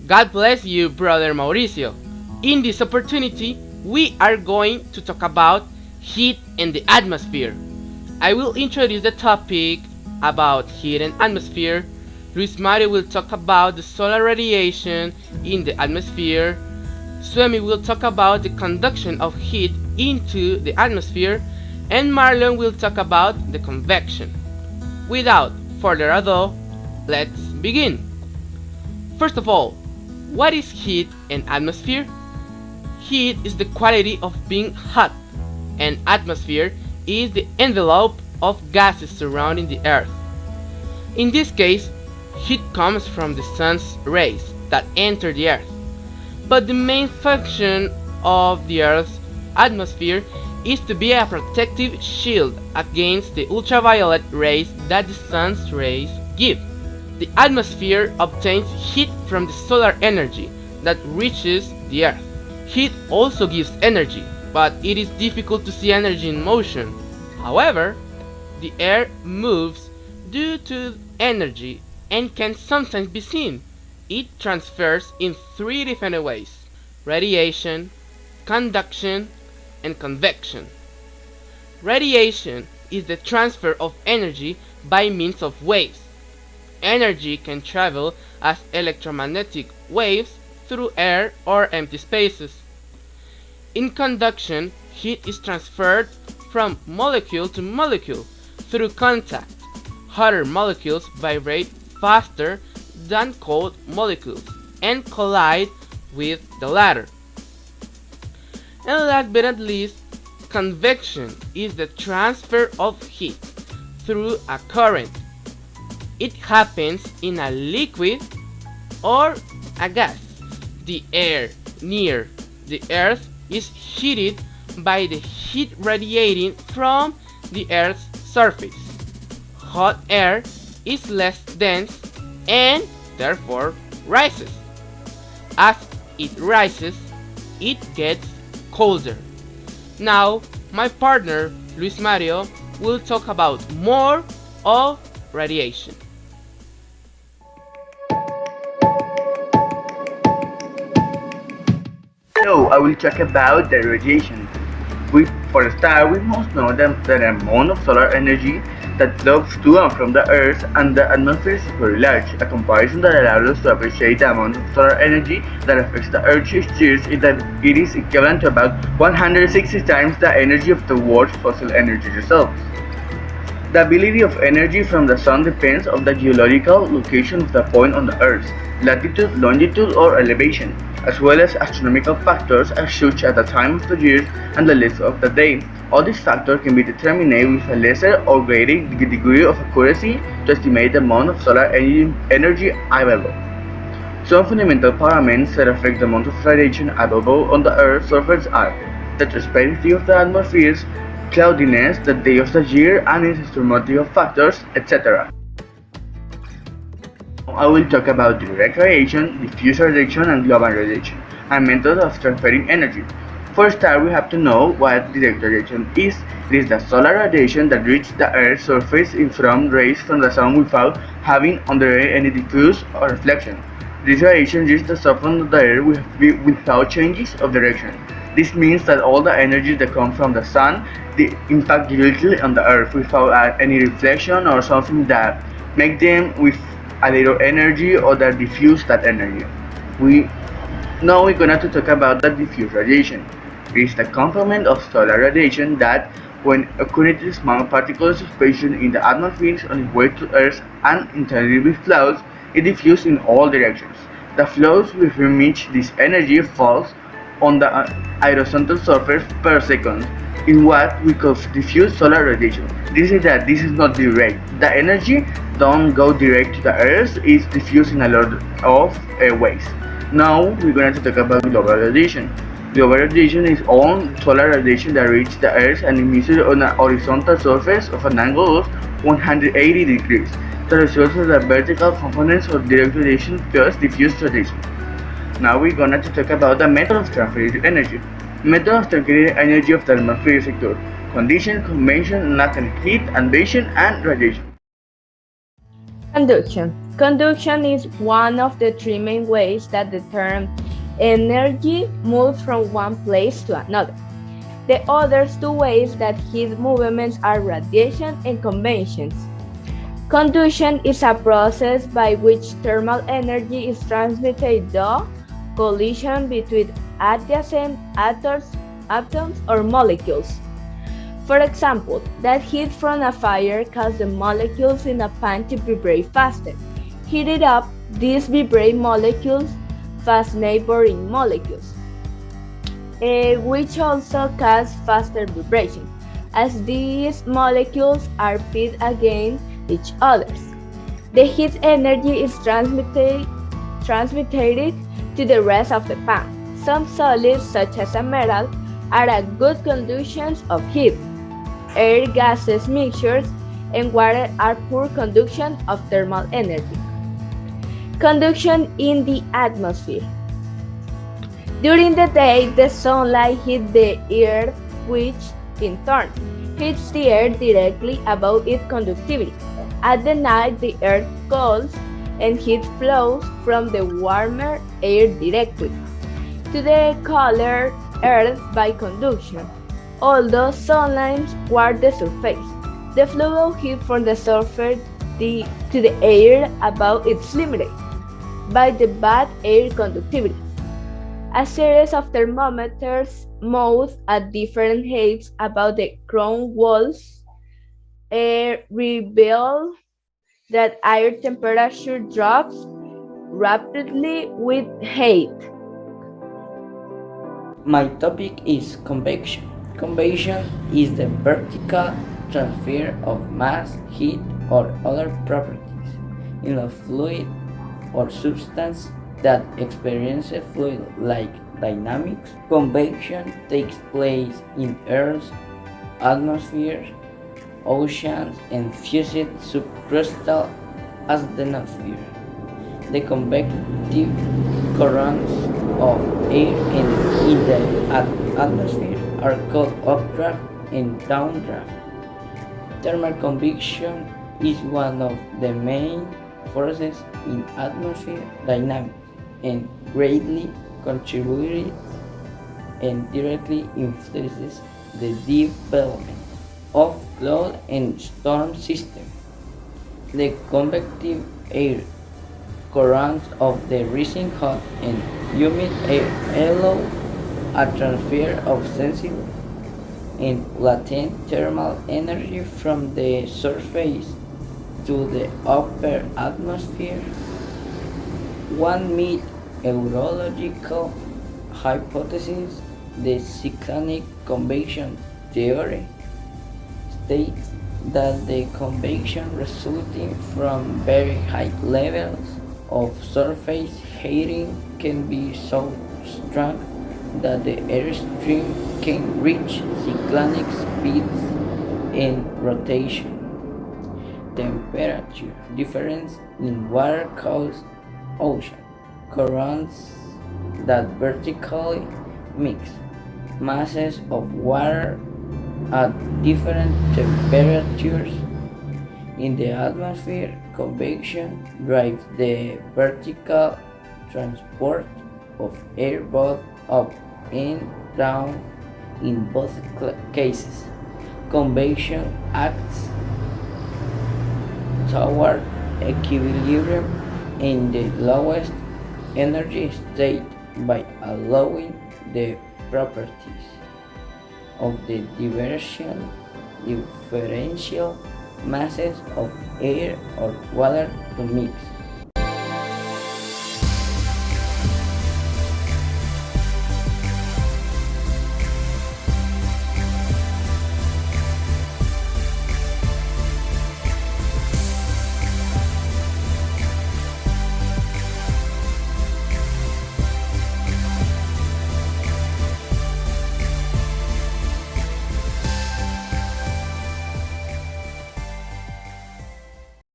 God bless you, brother Mauricio. In this opportunity, we are going to talk about heat in the atmosphere. I will introduce the topic about heat and atmosphere. Luis Mario will talk about the solar radiation in the atmosphere. Swemi will talk about the conduction of heat into the atmosphere. And Marlon will talk about the convection. Without further ado, let's begin. First of all, what is heat and atmosphere? Heat is the quality of being hot, and atmosphere is the envelope of gases surrounding the earth. In this case, heat comes from the sun's rays that enter the earth. But the main function of the earth's atmosphere is to be a protective shield against the ultraviolet rays that the sun's rays give. The atmosphere obtains heat from the solar energy that reaches the earth. Heat also gives energy, but it is difficult to see energy in motion. However, the air moves due to energy and can sometimes be seen. It transfers in three different ways: radiation, conduction, and convection. Radiation is the transfer of energy by means of waves. Energy can travel as electromagnetic waves through air or empty spaces. In conduction, heat is transferred from molecule to molecule through contact. Hotter molecules vibrate faster than cold molecules and collide with the latter. And last but not least, convection is the transfer of heat through a current. It happens in a liquid or a gas. The air near the earth is heated by the heat radiating from the earth's surface. Hot air is less dense and therefore rises. As it rises, it gets colder. Now, my partner Luis Mario will talk about more of radiation. So I will talk about the radiation. For a start, we must know that the amount of solar energy that flows to and from the Earth and the atmosphere is very large. A comparison that allows us to appreciate the amount of solar energy that affects the Earth's years is that it is equivalent to about 160 times the energy of the world's fossil energy reserves. The ability of energy from the sun depends on the geological location of the point on the Earth, latitude, longitude, or elevation, as well as astronomical factors such as the time of the year and the length of the day. All these factors can be determined with a lesser or greater degree of accuracy to estimate the amount of solar energy available. Some fundamental parameters that affect the amount of radiation available on the Earth's surface are the transparency of the atmosphere, cloudiness, the day of the year, and its astronomical factors, etc. I will talk about direct radiation, diffuse radiation, and global radiation, and methods of transferring energy. For a start, we have to know what direct radiation is. It is the solar radiation that reaches the Earth's surface from rays from the sun without having under it any diffuse or reflection. This radiation reaches the surface of the Earth without changes of direction. This means that all the energy that comes from the sun impact directly on the Earth without any reflection or something that make them with a little energy or that diffuse that energy. Now we're going to talk about the diffuse radiation. It is the component of solar radiation that, when occurring small particles of pressure in the atmosphere on its way to Earth and internally with clouds, it diffuses in all directions. The flows within which this energy falls on the horizontal surface per second in what we call diffuse solar radiation. This is not direct. The energy don't go direct to the Earth, it's diffused in a lot of ways. Now we're going to talk about global radiation. Global radiation is all solar radiation that reaches the Earth and emitted on a horizontal surface of an angle of 180 degrees. The result of the vertical components of direct radiation plus diffuse radiation. Now we're going to talk about the method of transferring energy. Method of transferring energy of the atmosphere sector: condition, convection, latent heat, advection, and radiation. Conduction. Conduction is one of the three main ways that the term energy moves from one place to another. The other two ways that heat movements are radiation and convection. Conduction is a process by which thermal energy is transmitted through collision between adjacent atoms or molecules. For example, that heat from a fire causes the molecules in a pan to vibrate faster. Heated up, these vibrate molecules fast neighboring molecules, which also cause faster vibration, as these molecules are pitted against each other. The heat energy is transmitted to the rest of the pan. Some solids, such as a metal, are a good conductors of heat. Air gases mixtures and water are poor conduction of thermal energy. Conduction in the atmosphere. During the day, the sunlight hits the earth, which in turn hits the air directly above its conductivity. At the night, the earth cools and heat flows from the warmer air directly to the cooler earth by conduction. Although sunlight warms the surface, the flow of heat from the surface to the air above is limited by the bad air conductivity. A series of thermometers mounted at different heights above the crown walls reveal that air temperature drops rapidly with height. My topic is convection. Convection is the vertical transfer of mass, heat, or other properties in a fluid or substance that experiences fluid-like dynamics. Convection takes place in Earth's atmosphere, oceans, and fused subcrustal asthenosphere. The convective currents of air in the atmosphere are called updraft and downdraft. Thermal convection is one of the main forces in atmospheric dynamics and greatly contributes and directly influences the development of cloud and storm systems. The convective air currents of the rising hot and humid air allow a transfer of sensible and latent thermal energy from the surface to the upper atmosphere. One meteorological hypothesis, the cyclonic convection theory, states that the convection resulting from very high levels of surface heating can be so strong that the airstream can reach cyclonic speeds in rotation. Temperature difference in water cause ocean currents that vertically mix masses of water at different temperatures in the atmosphere. Convection drives the vertical transport of air both up and down. In both cases, convection acts toward equilibrium in the lowest energy state by allowing the properties of the differential masses of air or water to mix.